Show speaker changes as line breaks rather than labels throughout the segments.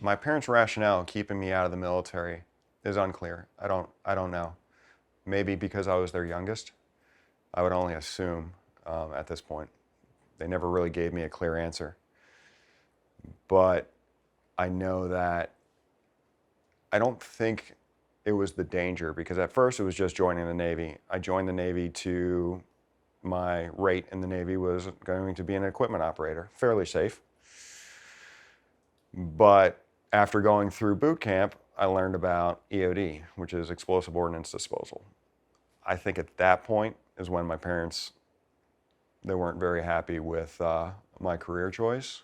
My parents' rationale keeping me out of the military is unclear. I don't know. Maybe because I was their youngest. I would only assume at this point. They never really gave me a clear answer. But I know that I don't think it was the danger, because at first it was just joining the Navy. I joined the Navy to, my rate in the Navy was going to be an equipment operator, fairly safe. But after going through boot camp, I learned about EOD, which is explosive ordnance disposal. I think at that point is when my parents, they weren't very happy with my career choice.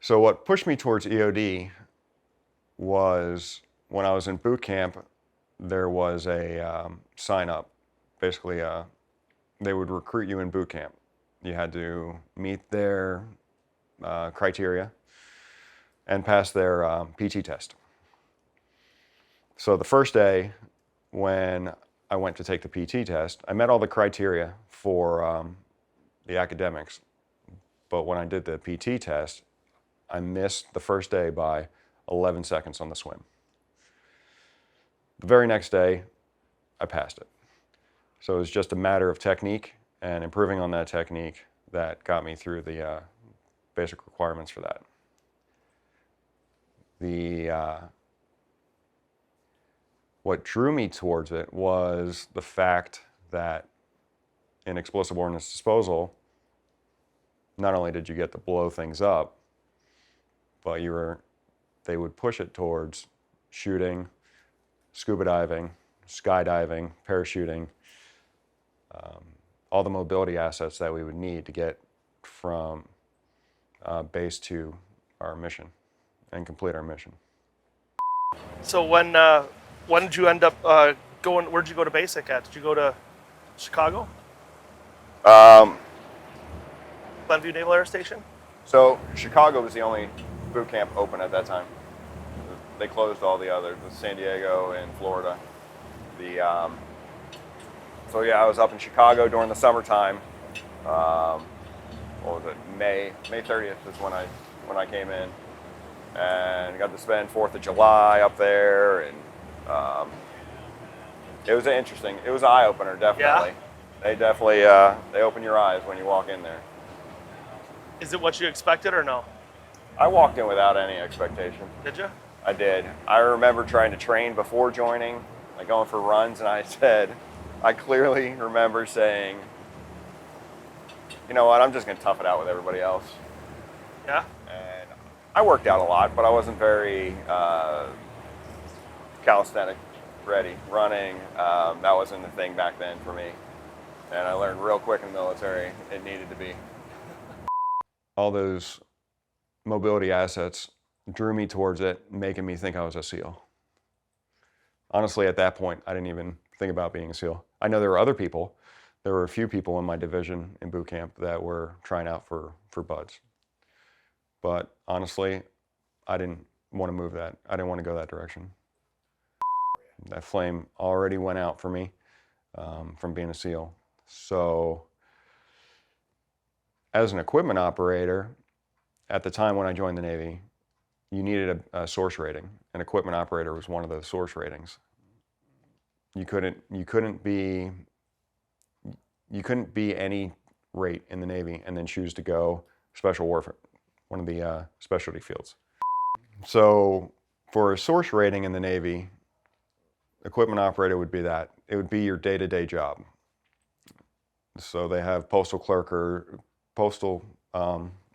So what pushed me towards EOD was when I was in boot camp, there was a sign up. Basically, they would recruit you in boot camp. You had to meet their criteria and pass their PT test. So the first day when I went to take the PT test, I met all the criteria for the academics. But when I did the PT test, I missed the first day by 11 seconds on the swim. The very next day, I passed it. So it was just a matter of technique and improving on that technique that got me through the basic requirements for that. What drew me towards it was the fact that in explosive ordnance disposal, not only did you get to blow things up, but they would push it towards shooting, scuba diving, skydiving, parachuting, all the mobility assets that we would need to get from base to our mission and complete our mission.
So when did you end up going? Where did you go to basic at? Did you go to Chicago? Glenview Naval Air Station?
So Chicago was the only boot camp open at that time. They closed all the others, San Diego and Florida. So yeah, I was up in Chicago during the summertime. What was it? May 30th is when I came in, and got to spend 4th of July up there, and it was interesting. It was an eye opener, definitely.
Yeah.
They definitely they open your eyes when you walk in there.
Is it what you expected or no?
I walked in without any expectation.
Did you?
I did. I remember trying to train before joining, like going for runs, and I clearly remember saying, you know what, I'm just going to tough it out with everybody else.
Yeah.
And I worked out a lot, but I wasn't very calisthenic ready. Running, that wasn't the thing back then for me. And I learned real quick in the military it needed to be. All those mobility assets drew me towards it, making me think I was a SEAL. Honestly, at that point, I didn't even think about being a SEAL. I know there were other people. There were a few people in my division in boot camp that were trying out for BUDS. But honestly, I didn't want to move that. I didn't want to go that direction. That flame already went out for me from being a SEAL. So as an equipment operator, at the time when I joined the Navy, you needed a source rating. An equipment operator was one of those source ratings. You couldn't be any rate in the Navy and then choose to go special warfare, one of the specialty fields. So for a source rating in the Navy, equipment operator would be that. It would be your day-to-day job. So they have postal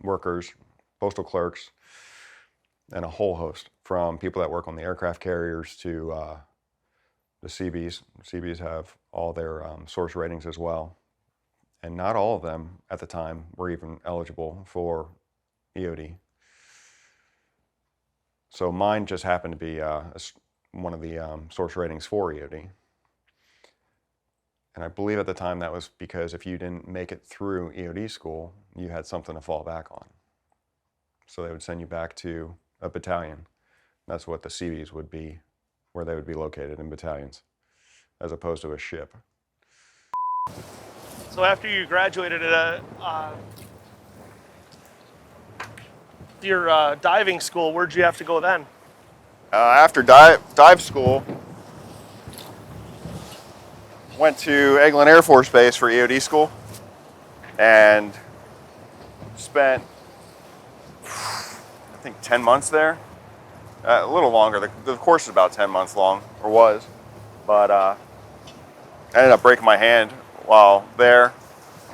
workers, postal clerks, and a whole host, from people that work on the aircraft carriers to the Seabees. Seabees have all their source ratings as well. And not all of them at the time were even eligible for EOD. So mine just happened to be one of the source ratings for EOD. And I believe at the time that was because if you didn't make it through EOD school, you had something to fall back on. So they would send you back to a battalion. That's what the Seabees would be, where they would be located, in battalions, as opposed to a ship.
So after you graduated, your diving school, where'd you have to go then?
After dive school, went to Eglin Air Force Base for EOD school, and spent, I think, 10 months there. A little longer. The course is about 10 months long, or was, but I ended up breaking my hand while there.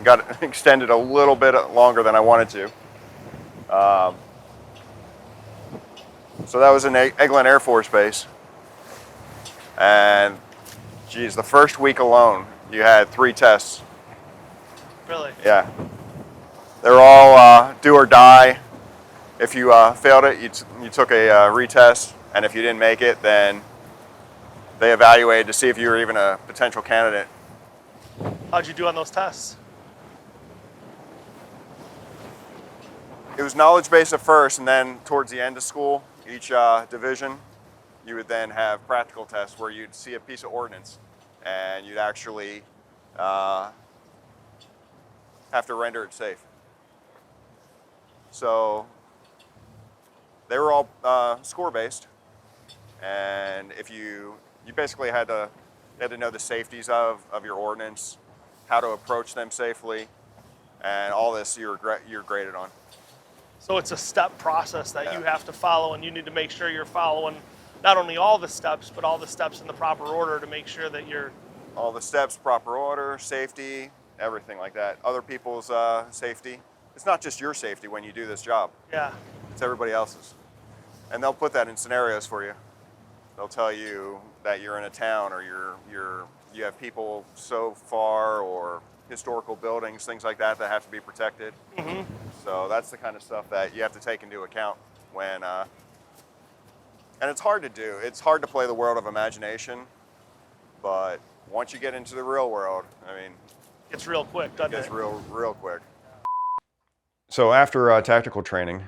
Got extended a little bit longer than I wanted to. So that was in Eglin Air Force Base. And geez, the first week alone, you had 3 tests.
Really?
Yeah. They're all do or die. If you failed it, you took a retest. And if you didn't make it, then they evaluated to see if you were even a potential candidate.
How'd you do on those tests?
It was knowledge based at first, and then towards the end of school, each division, you would then have practical tests where you'd see a piece of ordnance and you'd actually have to render it safe. So they were all score based, and if you basically had to know the safeties of your ordnance, how to approach them safely, and all this you're graded on.
So it's a step process that you have to follow, and you need to make sure you're following not only all the steps, but all the steps in the proper order to make sure that you're...
All the steps, proper order, safety, everything like that. Other people's safety. It's not just your safety when you do this job.
Yeah.
It's everybody else's. And they'll put that in scenarios for you. They'll tell you that you're in a town, or you have people so far, or historical buildings, things like that have to be protected.
Mm-hmm.
So that's the kind of stuff that you have to take into account when, and it's hard to do. It's hard to play the world of imagination, but once you get into the real world, I mean,
it's real quick, doesn't it?
It's real quick. So after tactical training,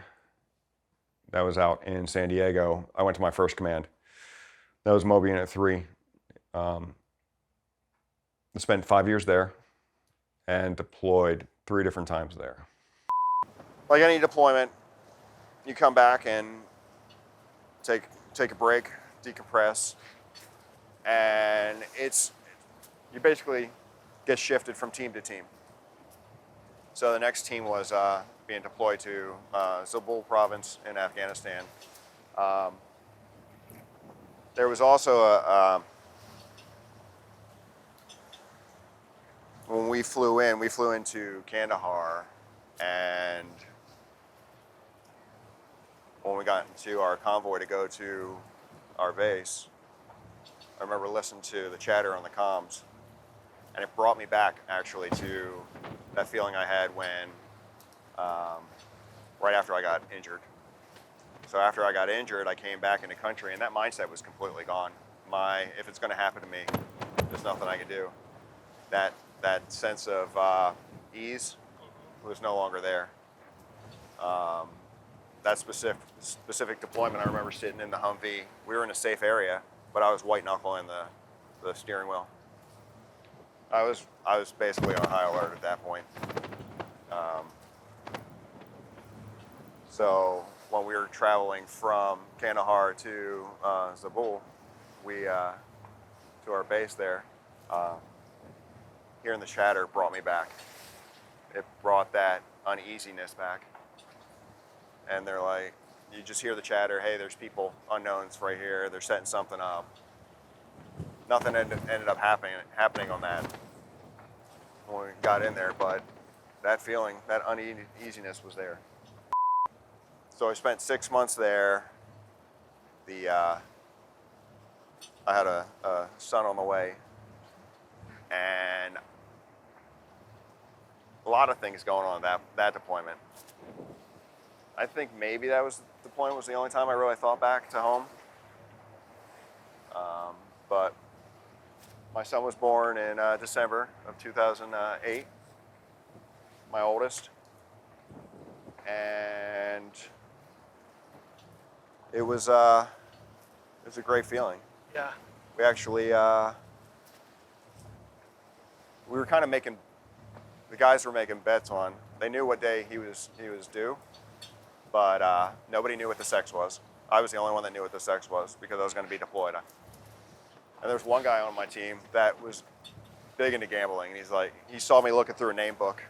that was out in San Diego, I went to my first command. That was Mobile Unit 3. I spent 5 years there and deployed 3 different times there. Like any deployment, you come back and take a break, decompress, and you basically get shifted from team to team. So the next team was being deployed to Zabul province in Afghanistan. There was also when we flew into Kandahar, and when we got into our convoy to go to our base, I remember listening to the chatter on the comms, and it brought me back actually to that feeling I had when, right after I got injured. So after I got injured, I came back into country, and that mindset was completely gone. If it's going to happen to me, there's nothing I can do. That sense of ease was no longer there. That specific deployment, I remember sitting in the Humvee. We were in a safe area, but I was white knuckling the steering wheel. I was basically on high alert at that point. So when we were traveling from Kandahar to Zabul, to our base there, hearing the chatter brought me back. It brought that uneasiness back. And they're like, you just hear the chatter, hey, there's people, unknowns right here, they're setting something up. Nothing ended up happening on that when we got in there, but that feeling, that uneasiness was there. So I spent 6 months there. I had a son on the way, and a lot of things going on that deployment. I think maybe deployment was the only time I really thought back to home. But my son was born in December of 2008, my oldest, and it was a great feeling.
Yeah.
We actually we were kind of the guys were making bets on. They knew what day he was due, but nobody knew what the sex was. I was the only one that knew what the sex was because I was going to be deployed. And there was one guy on my team that was big into gambling, and he's like, he saw me looking through a name book,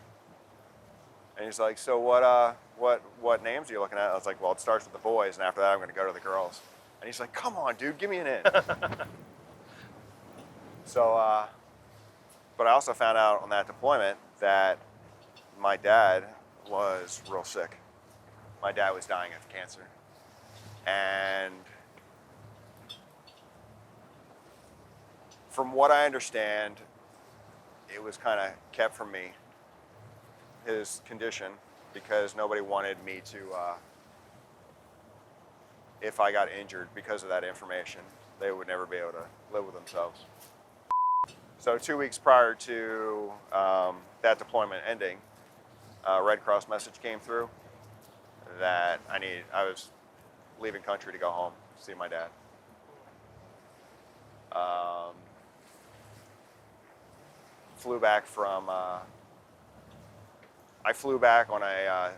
and he's like, so what names are you looking at? I was like, well, it starts with the boys, and after that, I'm going to go to the girls. And he's like, come on, dude, give me an in. So, but I also found out on that deployment that my dad was real sick. My dad was dying of cancer. And from what I understand, it was kind of kept from me, his condition, because nobody wanted me to, if I got injured because of that information, they would never be able to live with themselves. So 2 weeks prior to that deployment ending, a Red Cross message came through that I was leaving country to go home to see my dad. Flew back from, I flew back on a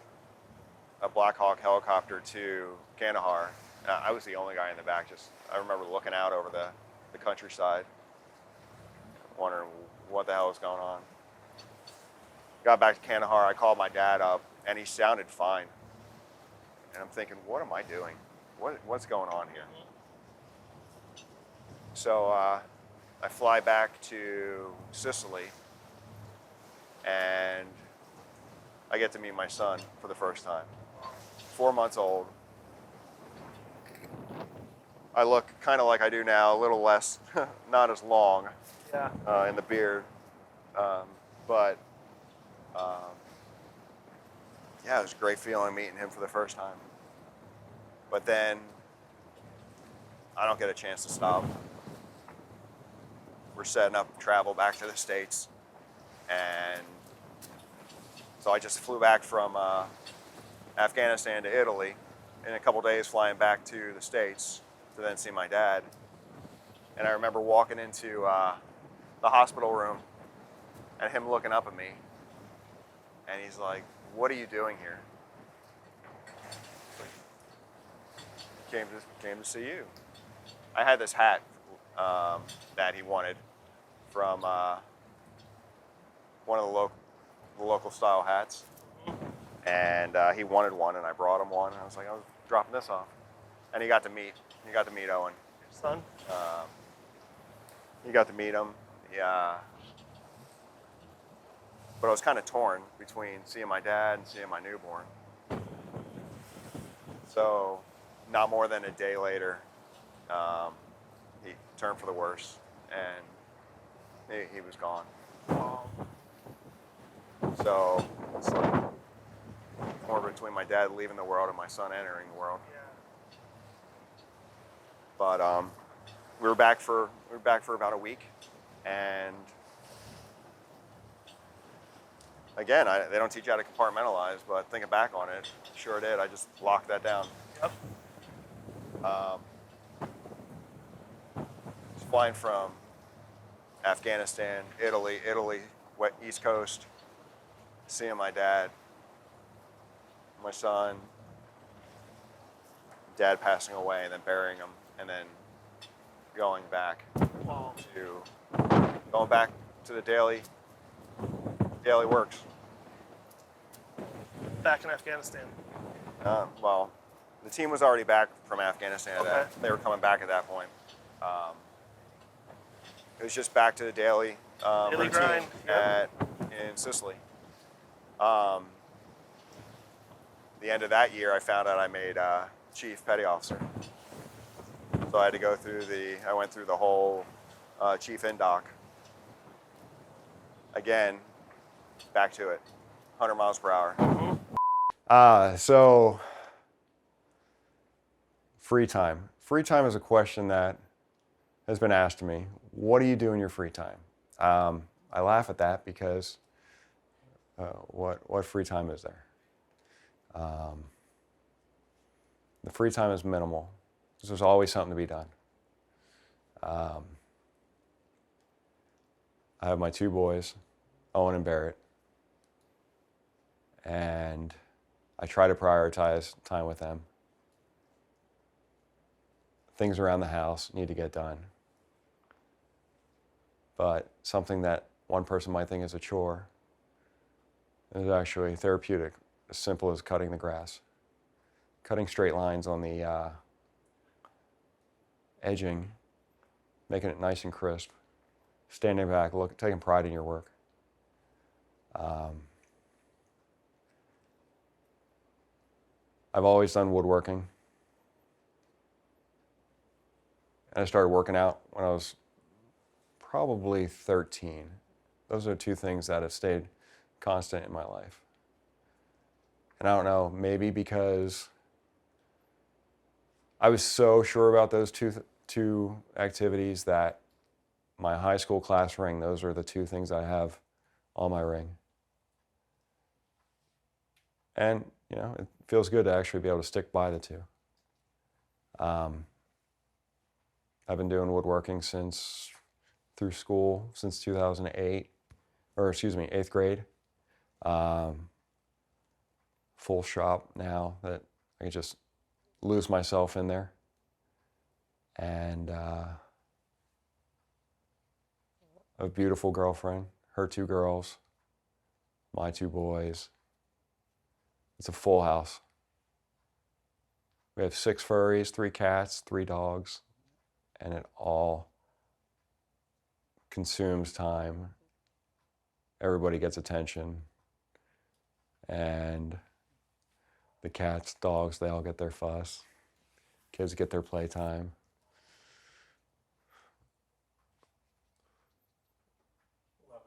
Black Hawk helicopter to Kandahar. I was the only guy in the back. I remember looking out over the countryside, wondering what the hell was going on. Got back to Kandahar, I called my dad up, and he sounded fine. And I'm thinking, what am I doing? What's going on here? So I fly back to Sicily, and I get to meet my son for the first time. 4 months old. I look kind of like I do now, a little less, not as long in the beard. But yeah, it was a great feeling meeting him for the first time. But then I don't get a chance to stop. We're setting up travel back to the States. And so I just flew back from Afghanistan to Italy in a couple days, flying back to the States to then see my dad. And I remember walking into the hospital room and him looking up at me. And he's like, what are you doing here? Came to see you. I had this hat that he wanted from one of the local style hats, and he wanted one, and I brought him one. And I was like, I was dropping this off, and he got to meet Owen.
Your son?
He got to meet him. Yeah. But I was kind of torn between seeing my dad and seeing my newborn. So, not more than a day later, he turned for the worse, and he was gone.
Wow.
So, it's like more between my dad leaving the world and my son entering the world.
Yeah.
But we were back for about a week, and again, they don't teach you how to compartmentalize, but thinking back on it, sure did. I just locked that down.
Yep.
Flying from Afghanistan, Italy, East Coast, seeing my dad, my son, dad passing away, and then burying him, and then going back
Wow.
to the daily works.
Back in Afghanistan.
Well, the team was already back from Afghanistan.
Okay.
They were coming back at that point. It was just back to the daily routine
grind. Yep.
in Sicily. The end of that year, I found out I made chief petty officer. So I had to go through I went through the whole chief indoc. Again, back to it, 100 miles per hour.
Mm-hmm.
So free time. Free time is a question that has been asked to me. What do you do in your free time? I laugh at that because what free time is there? The free time is minimal. There's always something to be done. I have my two boys, Owen and Barrett, and I try to prioritize time with them. Things around the house need to get done. But something that one person might think is a chore is actually therapeutic, as simple as cutting the grass. Cutting straight lines on the edging, making it nice and crisp, standing back, taking pride in your work. I've always done woodworking. And I started working out when I was probably 13. Those are two things that have stayed constant in my life. And I don't know, maybe because I was so sure about those two activities that my high school class ring, those are the two things I have on my ring. And, you know, it feels good to actually be able to stick by the two. I've been doing woodworking through school since 2008, or excuse me, 8th grade. Full shop now that I can just lose myself in there. And a beautiful girlfriend, her 2 girls, my 2 boys. It's a full house. We have 6 furries, 3 cats, 3 dogs, and it all consumes time. Everybody gets attention. And the cats, dogs, they all get their fuss. Kids get their playtime.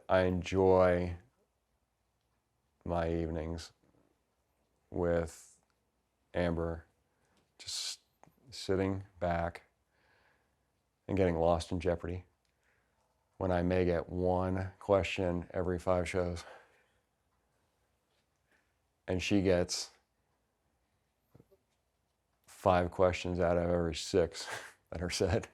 I enjoy my evenings with Amber, just sitting back and getting lost in Jeopardy when I may get one question every 5 shows. And she gets 5 questions out of every 6 that are said.